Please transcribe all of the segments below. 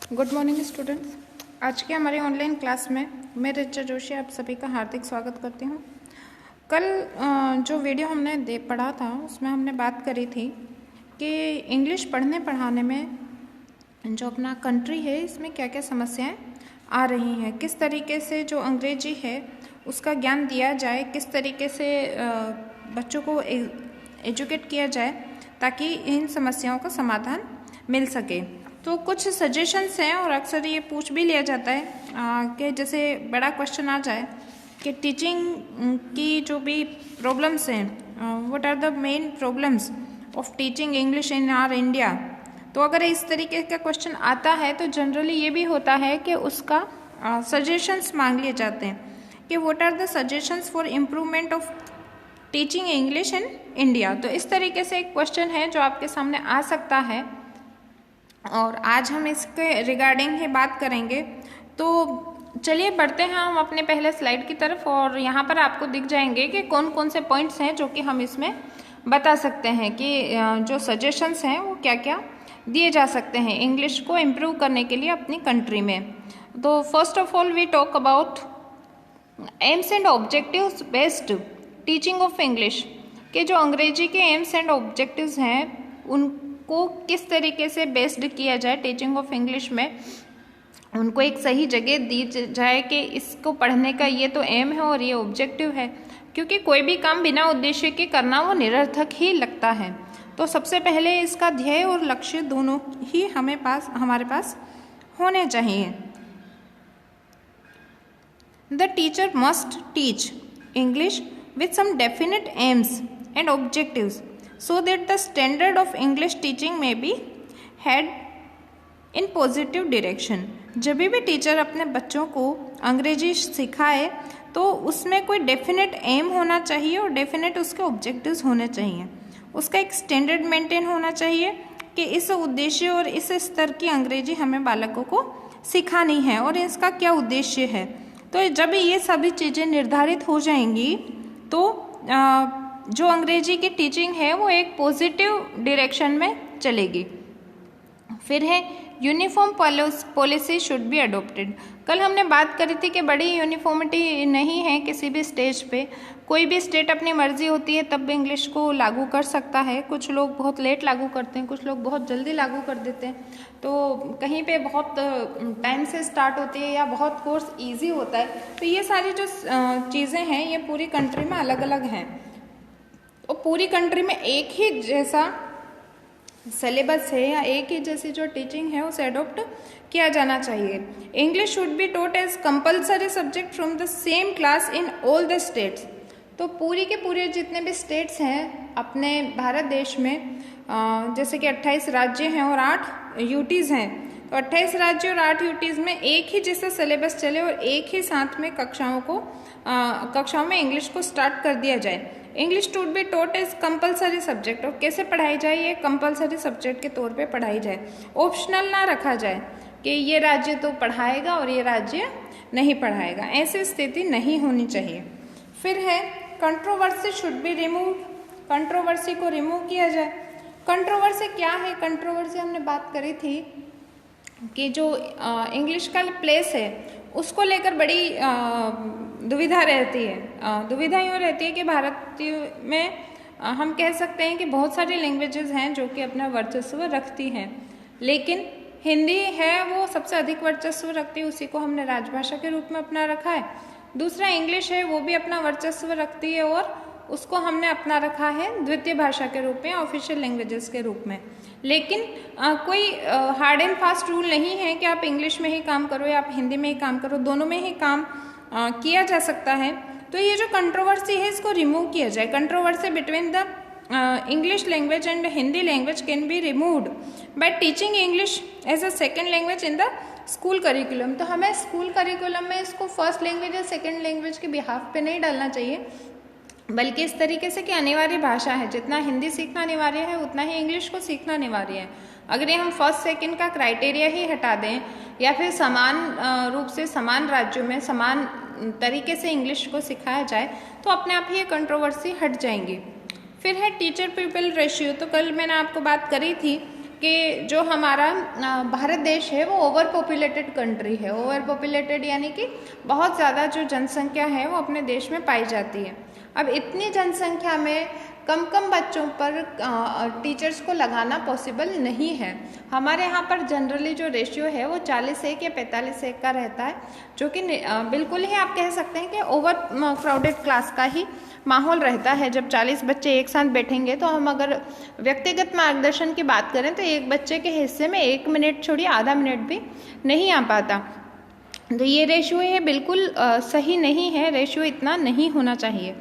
Good morning students. आज की हमारी ऑनलाइन क्लास में मैं ऋचा जोशी आप सभी का हार्दिक स्वागत करती हूँ। कल जो वीडियो हमने पढ़ा था उसमें हमने बात करी थी कि इंग्लिश पढ़ने पढ़ाने में जो अपना कंट्री है इसमें क्या क्या समस्याएं आ रही हैं, किस तरीके से जो अंग्रेजी है उसका ज्ञान दिया जाए, किस तरीके से बच्चों को एजुकेट किया जाए ताकि इन समस्याओं का समाधान मिल सके। तो कुछ सजेशंस हैं और अक्सर ये पूछ भी लिया जाता है कि जैसे बड़ा क्वेश्चन आ जाए कि टीचिंग की जो भी प्रॉब्लम्स हैं, what are the main problems of teaching English in our India. तो अगर इस तरीके का क्वेश्चन आता है तो जनरली ये भी होता है कि उसका सजेशंस मांग लिए जाते हैं कि what are the suggestions for improvement of teaching English in India. तो इस तरीके से एक क्वेश्चन है जो आपके सामने आ सकता है और आज हम इसके रिगार्डिंग ही बात करेंगे। तो चलिए बढ़ते हैं हम अपने पहले स्लाइड की तरफ और यहाँ पर आपको दिख जाएंगे कि कौन कौन से पॉइंट्स हैं जो कि हम इसमें बता सकते हैं कि जो सजेशंस हैं वो क्या क्या दिए जा सकते हैं इंग्लिश को इम्प्रूव करने के लिए अपनी कंट्री में। तो first of all we talk about aims and objectives based teaching of English के जो अंग्रेजी के एम्स एंड ऑब्जेक्टिव्स हैं उनको किस तरीके से बेस्ड किया जाए टीचिंग ऑफ इंग्लिश में, उनको एक सही जगह दी जाए कि इसको पढ़ने का ये तो एम है और ये ऑब्जेक्टिव है, क्योंकि कोई भी काम बिना उद्देश्य के करना वो निरर्थक ही लगता है। तो सबसे पहले इसका ध्येय और लक्ष्य दोनों ही हमारे पास होने चाहिए। The teacher must teach English with some definite aims and objectives so that the standard of English teaching may be head in positive direction। जब भी टीचर अपने बच्चों को अंग्रेजी सिखाए तो उसमें कोई डेफिनेट एम होना चाहिए और डेफिनेट उसके ऑब्जेक्टिव्स होने चाहिए, उसका एक स्टैंडर्ड मेंटेन होना चाहिए कि इस उद्देश्य और इस स्तर की अंग्रेजी हमें बालकों को सिखानी है और इसका क्या उद्देश्य है। तो जब ये सभी चीज़ें निर्धारित हो जाएंगी तो जो अंग्रेजी की टीचिंग है वो एक पॉजिटिव डायरेक्शन में चलेगी। फिर है uniform policy should be adopted. कल हमने बात करी थी कि बड़ी यूनिफॉर्मिटी नहीं है किसी भी स्टेज पे, कोई भी स्टेट अपनी मर्जी होती है तब भी इंग्लिश को लागू कर सकता है। कुछ लोग बहुत लेट लागू करते हैं, कुछ लोग बहुत जल्दी लागू कर देते हैं। तो कहीं पे बहुत टाइम से स्टार्ट होती है या बहुत कोर्स इजी होता है। तो ये सारी जो चीज़ें हैं ये पूरी कंट्री में अलग अलग हैं और पूरी कंट्री में एक ही जैसा सिलेबस है या एक ही जैसी जो टीचिंग है उसे अडोप्ट किया जाना चाहिए। English should be taught as compulsory subject from the same class in all the states. तो पूरी के पूरे जितने भी स्टेट्स हैं अपने भारत देश में, जैसे कि 28 राज्य हैं और 8 यूटीज़ हैं, तो 28 राज्य और 8 यूटीज़ में एक ही जैसा सिलेबस चले और एक ही साथ में कक्षाओं में इंग्लिश को स्टार्ट कर दिया जाए। English to be taught as compulsory subject, और कैसे पढ़ाई जाए, ये कंपलसरी सब्जेक्ट के तौर पे पढ़ाई जाए, ऑप्शनल ना रखा जाए कि ये राज्य तो पढ़ाएगा और ये राज्य नहीं पढ़ाएगा, ऐसी स्थिति नहीं होनी चाहिए। फिर है controversy should be remove, controversy को रिमूव किया जाए। कंट्रोवर्सी क्या है? कंट्रोवर्सी हमने बात करी थी कि जो इंग्लिश का प्लेस है उसको लेकर बड़ी दुविधा रहती है। दुविधा यूँ रहती है कि भारत में हम कह सकते हैं कि बहुत सारी लैंग्वेजेस हैं जो कि अपना वर्चस्व रखती हैं, लेकिन हिंदी है वो सबसे अधिक वर्चस्व रखती है, उसी को हमने राजभाषा के रूप में अपना रखा है। दूसरा इंग्लिश है वो भी अपना वर्चस्व रखती है और उसको हमने अपना रखा है द्वितीय भाषा के रूप में, ऑफिशियल लैंग्वेजेस के रूप में। लेकिन कोई हार्ड एंड फास्ट रूल नहीं है कि आप इंग्लिश में ही काम करो या आप हिंदी में ही काम करो, दोनों में ही काम किया जा सकता है। तो ये जो कंट्रोवर्सी है इसको रिमूव किया जाए। Controversy between the English language and Hindi language can be removed by teaching English as a second language in the school curriculum. तो हमें स्कूल करिकुलम में इसको फर्स्ट लैंग्वेज या सेकेंड लैंग्वेज के बिहाफ पे नहीं डालना चाहिए, बल्कि इस तरीके से कि अनिवार्य भाषा है, जितना हिंदी सीखना अनिवार्य है उतना ही इंग्लिश को सीखना अनिवार्य है। अगर ये हम फर्स्ट सेकंड का क्राइटेरिया ही हटा दें या फिर समान रूप से समान राज्यों में समान तरीके से इंग्लिश को सिखाया जाए तो अपने आप ही ये कंट्रोवर्सी हट जाएंगी। फिर है टीचर पीपल रेशियो। तो कल मैंने आपको बात करी थी कि जो हमारा भारत देश है वो ओवर पॉपुलेटेड कंट्री है। ओवर पॉपुलेटेड यानी कि बहुत ज़्यादा जो जनसंख्या है वो अपने देश में पाई जाती है। अब इतनी जनसंख्या में कम बच्चों पर टीचर्स को लगाना पॉसिबल नहीं है। हमारे यहाँ पर जनरली जो रेशियो है वो 40:1 या 45:1 का रहता है, जो कि बिल्कुल ही आप कह सकते हैं कि ओवर क्राउडेड क्लास का ही माहौल रहता है। जब 40 बच्चे एक साथ बैठेंगे तो हम अगर व्यक्तिगत मार्गदर्शन की बात करें तो एक बच्चे के हिस्से में 1 मिनट छोड़िए आधा मिनट भी नहीं आ पाता। तो ये रेशियो है बिल्कुल सही नहीं है, रेशियो इतना नहीं होना चाहिए।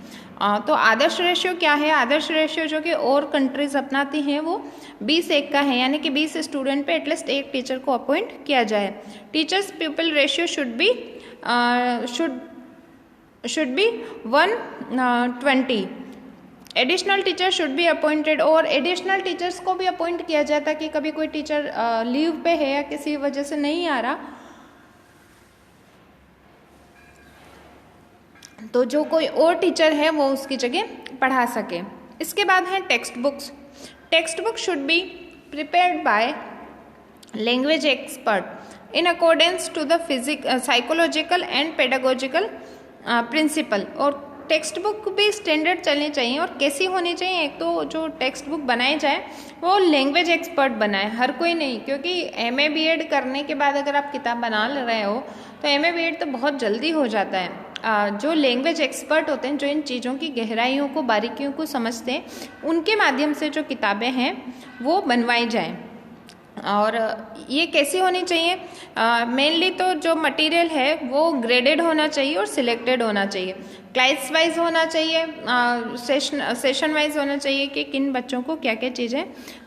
तो आदर्श रेशियो क्या है? आदर्श रेशियो जो कि और कंट्रीज अपनाती हैं वो 20:1 का है, यानी कि 20 स्टूडेंट पे एटलीस्ट एक टीचर को अपॉइंट किया जाए। Teachers people ratio should be 1:20। Additional teacher should be appointed, और एडिशनल टीचर्स को भी अपॉइंट किया जाए ताकि कभी कोई टीचर लीव पे है या किसी वजह से नहीं आ रहा तो जो कोई और टीचर है वो उसकी जगह पढ़ा सके। इसके बाद है text books. Text book should be prepared by language expert in accordance to the psychological and pedagogical principle. और टेक्स्ट बुक भी स्टैंडर्ड चलनी चाहिए। और कैसी होनी चाहिए? एक तो जो टेक्स्ट बुक बनाई जाए वो लैंग्वेज एक्सपर्ट बनाए, हर कोई नहीं, क्योंकि MA BEd करने के बाद अगर आप किताब बना रहे हो तो MA BEd तो बहुत जल्दी हो जाता है। जो लैंग्वेज एक्सपर्ट होते हैं, जो इन चीज़ों की गहराइयों को बारीकियों को समझते हैं, उनके माध्यम से जो किताबें हैं वो बनवाई जाएं। और ये कैसी होनी चाहिए? मेनली तो जो मटेरियल है वो ग्रेडेड होना चाहिए और सिलेक्टेड होना चाहिए, क्लास वाइज होना चाहिए, सेशन वाइज होना चाहिए कि किन बच्चों को क्या क्या चीज़ें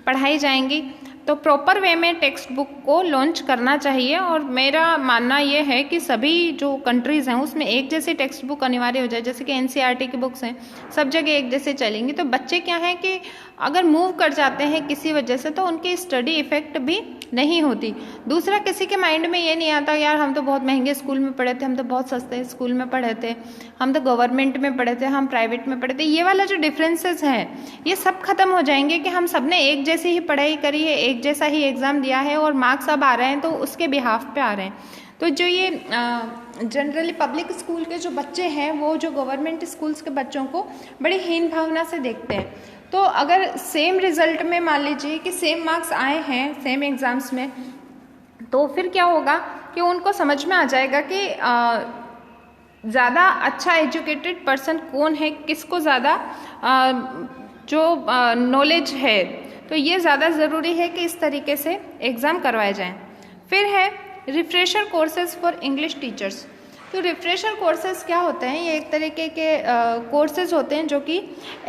पढ़ाई जाएंगी। तो प्रॉपर वे में टेक्स्ट बुक को लॉन्च करना चाहिए। और मेरा मानना ये है कि सभी जो कंट्रीज़ हैं उसमें एक जैसी टेक्स्ट बुक अनिवार्य हो जाए। जैसे कि NCERT की बुक्स हैं, सब जगह एक जैसे चलेंगी तो बच्चे क्या है कि अगर मूव कर जाते हैं किसी वजह से तो उनकी स्टडी इफेक्ट भी नहीं होती। दूसरा, किसी के माइंड में ये नहीं आता यार हम तो बहुत महंगे स्कूल में पढ़े थे, हम तो बहुत सस्ते स्कूल में पढ़े थे, हम तो गवर्नमेंट में पढ़े थे, हम प्राइवेट में पढ़े थे। ये वाला जो डिफरेंसेस हैं ये सब खत्म हो जाएंगे कि हम सब ने एक जैसी ही पढ़ाई करी है, एक जैसा ही एग्ज़ाम दिया है और मार्क्स अब आ रहे हैं तो उसके बिहाफ पे आ रहे हैं। तो जो ये जनरली पब्लिक स्कूल के जो बच्चे हैं वो जो गवर्नमेंट स्कूल्स के बच्चों को बड़ी हीन भावना से देखते हैं। तो अगर सेम रिजल्ट में मान लीजिए कि सेम मार्क्स आए हैं सेम एग्ज़ाम्स में, तो फिर क्या होगा कि उनको समझ में आ जाएगा कि ज़्यादा अच्छा एजुकेटेड पर्सन कौन है, किसको ज़्यादा जो नॉलेज है। तो ये ज़्यादा ज़रूरी है कि इस तरीके से एग्ज़ाम करवाए जाएं। फिर है refresher courses for English teachers. तो रिफ्रेशर कोर्सेज क्या होते हैं? ये एक तरीके के कोर्सेज होते हैं जो कि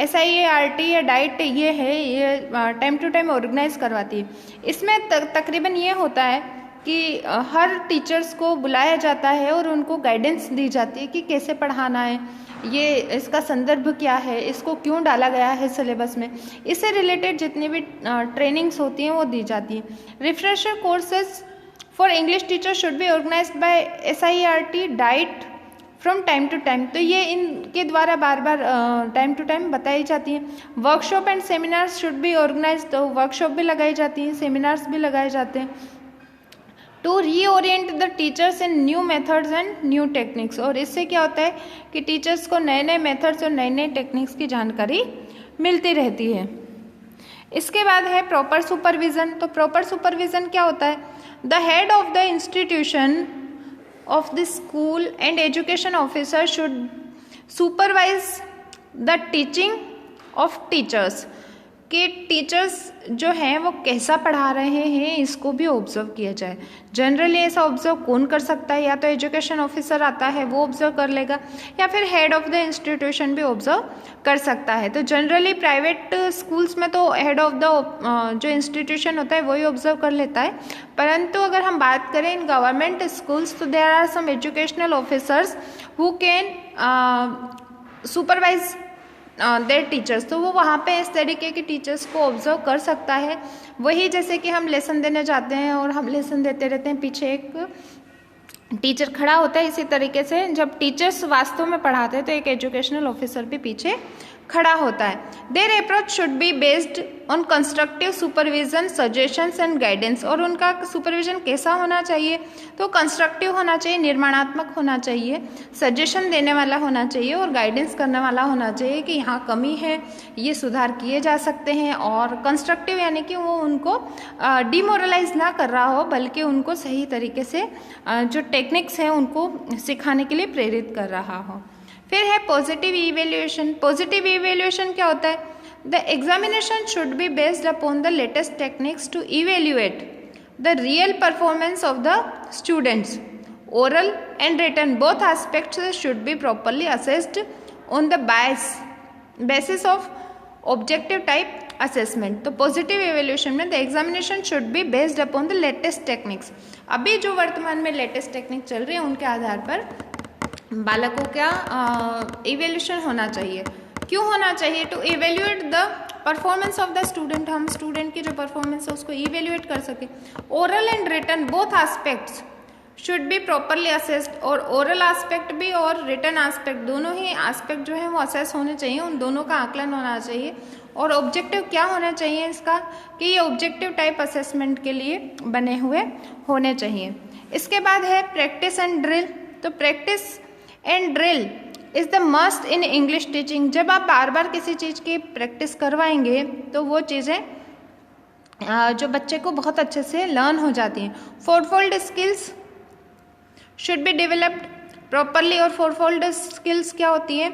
SIART या डाइट ये है, ये टाइम टू टाइम ऑर्गेनाइज करवाती है। इसमें तकरीबन ये होता है कि हर टीचर्स को बुलाया जाता है और उनको गाइडेंस दी जाती है कि कैसे पढ़ाना है, ये इसका संदर्भ क्या है, इसको क्यों डाला गया है सिलेबस में, इससे रिलेटेड जितनी भी ट्रेनिंग्स होती हैं वो दी जाती हैं। Refresher courses for English teacher should be organised by SIART DIET from time to time. तो ये इनके द्वारा बार बार टाइम टू टाइम बताई जाती हैं। Workshop and seminars should be organise, तो वर्कशॉप भी लगाई जाती हैं, सेमिनार्स भी लगाए जाते हैं। To reorient the teachers in new methods and new techniques. और इससे क्या होता है कि टीचर्स को नए नए मेथड्स और नए नए टेक्निक्स की जानकारी मिलती रहती है। इसके बाद है प्रॉपर सुपरविज़न। तो प्रॉपर सुपरविज़न क्या होता है? The head of the institution of the school and education officer should supervise the teaching of teachers, कि टीचर्स जो हैं वो कैसा पढ़ा रहे हैं इसको भी ऑब्जर्व किया जाए। जनरली ऐसा ऑब्जर्व कौन कर सकता है? या तो एजुकेशन ऑफिसर आता है वो ऑब्जर्व कर लेगा, या फिर हेड ऑफ द इंस्टीट्यूशन भी ऑब्जर्व कर सकता है। तो जनरली प्राइवेट स्कूल्स में तो हेड ऑफ द जो इंस्टीट्यूशन होता है वही ऑब्जर्व कर लेता है, परंतु अगर हम बात करें इन गवर्नमेंट स्कूल्स तो there are some educational officers who can supervise their teachers. तो वो वहाँ पे इस तरीके के टीचर्स को ऑब्जर्व कर सकता है। वही जैसे कि हम लेसन देने जाते हैं और हम लेसन देते रहते हैं, पीछे एक टीचर खड़ा होता है, इसी तरीके से जब टीचर्स वास्तव में पढ़ाते हैं तो एक एजुकेशनल ऑफिसर भी पीछे खड़ा होता है। There approach should be based on constructive supervision, suggestions and guidance. और उनका सुपरविजन कैसा होना चाहिए? तो कंस्ट्रक्टिव होना चाहिए, निर्माणात्मक होना चाहिए, सजेशन देने वाला होना चाहिए और गाइडेंस करने वाला होना चाहिए कि यहाँ कमी है, ये सुधार किए जा सकते हैं। और कंस्ट्रक्टिव यानी कि वो उनको डिमोरलाइज ना कर रहा हो, बल्कि उनको सही तरीके से जो टेक्निक्स हैं उनको सिखाने के लिए प्रेरित कर रहा हो। फिर है पॉजिटिव इवेल्युएशन। पॉजिटिव इवेल्युएशन क्या होता है? The examination should be based upon the latest techniques to evaluate the real performance of the students. Oral and written both aspects should be properly assessed on the basis of objective type assessment. तो positive evaluation में the examination should be based upon the latest techniques. अभी जो वर्तमान में latest technique चल रही है उनके आधार पर बालकों का इवेल्यूशन होना चाहिए। क्यों होना चाहिए? To evaluate the performance of the student. हम स्टूडेंट की जो परफॉर्मेंस है उसको इवेल्यूएट कर सके। Oral and written both aspects should be properly assessed. और ओरल एस्पेक्ट भी और रिटन एस्पेक्ट, दोनों ही एस्पेक्ट जो है वो असेस होने चाहिए, उन दोनों का आकलन होना चाहिए। और ऑब्जेक्टिव क्या होना चाहिए इसका? कि ये ऑब्जेक्टिव टाइप असेसमेंट के लिए बने हुए होने चाहिए। इसके बाद है प्रैक्टिस एंड ड्रिल। तो practice and drill is the must in English teaching. जब आप बार बार किसी चीज़ की प्रैक्टिस करवाएंगे तो वो चीज़ें जो बच्चे को बहुत अच्छे से लर्न हो जाती हैं। Fourfold skills should be developed properly. और फोरफोल्ड स्किल्स क्या होती है?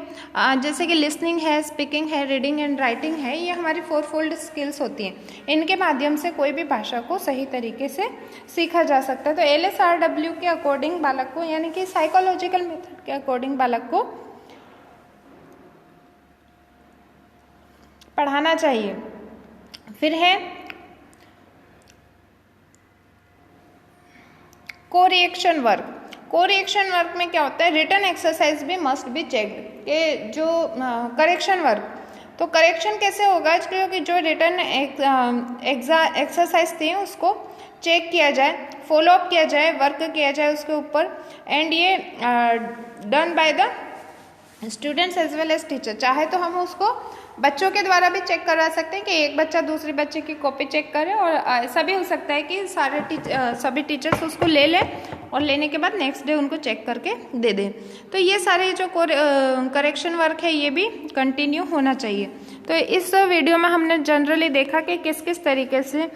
जैसे कि लिसनिंग है, स्पीकिंग है, रीडिंग एंड राइटिंग है, ये हमारी फोरफोल्ड स्किल्स होती हैं। इनके माध्यम से कोई भी भाषा को सही तरीके से सीखा जा सकता है। तो LSRW के अकॉर्डिंग बालक को, यानी कि साइकोलॉजिकल मेथड के अकॉर्डिंग बालक को पढ़ाना चाहिए। फिर है को-रिएक्शन वर्क। को-रिएक्शन वर्क में क्या होता है? रिटन एक्सरसाइज भी मस्ट बी चेक्ड। ये जो करेक्शन वर्क, तो करेक्शन कैसे होगा? क्योंकि जो रिटन एक्सरसाइज थी उसको चेक किया जाए, फॉलोअप किया जाए, वर्क किया जाए उसके ऊपर। एंड ये done by the students as well as teacher. चाहे तो हम उसको बच्चों के द्वारा भी चेक करवा सकते हैं कि एक बच्चा दूसरे बच्चे की कॉपी चेक करे, और ऐसा भी हो सकता है कि सभी टीचर्स उसको ले लें और लेने के बाद नेक्स्ट डे उनको चेक करके दे दें। तो ये सारे जो करेक्शन वर्क है ये भी कंटिन्यू होना चाहिए। तो इस वीडियो में हमने जनरली देखा कि किस किस तरीके से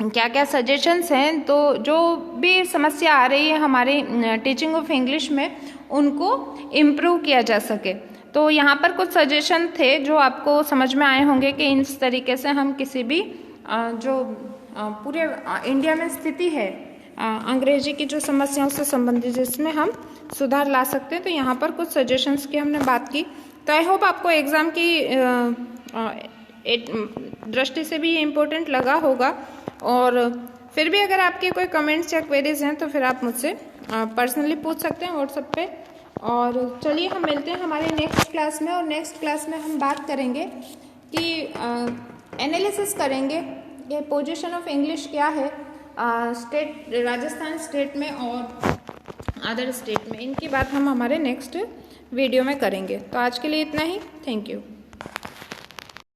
क्या क्या सजेशंस हैं। तो जो भी समस्या आ रही है हमारी टीचिंग ऑफ इंग्लिश में, उनको इम्प्रूव किया जा सके। तो यहाँ पर कुछ सजेशन थे जो आपको समझ में आए होंगे कि इस तरीके से हम किसी भी जो पूरे इंडिया में स्थिति है अंग्रेजी की जो समस्याओं से संबंधित, जिसमें हम सुधार ला सकते हैं। तो यहाँ पर कुछ सजेशंस की हमने बात की। तो आई होप आपको एग्ज़ाम की दृष्टि से भी ये इम्पोर्टेंट लगा होगा। और फिर भी अगर आपके कोई कमेंट्स या क्वेरीज हैं तो फिर आप मुझसे पर्सनली पूछ सकते हैं व्हाट्सएप पे। और चलिए हम मिलते हैं हमारे नेक्स्ट क्लास में। और नेक्स्ट क्लास में हम बात करेंगे कि एनालिसिस करेंगे कि पोजीशन ऑफ इंग्लिश क्या है स्टेट, राजस्थान स्टेट में और अदर स्टेट में। इनकी बात हम हमारे नेक्स्ट वीडियो में करेंगे। तो आज के लिए इतना ही। Thank you.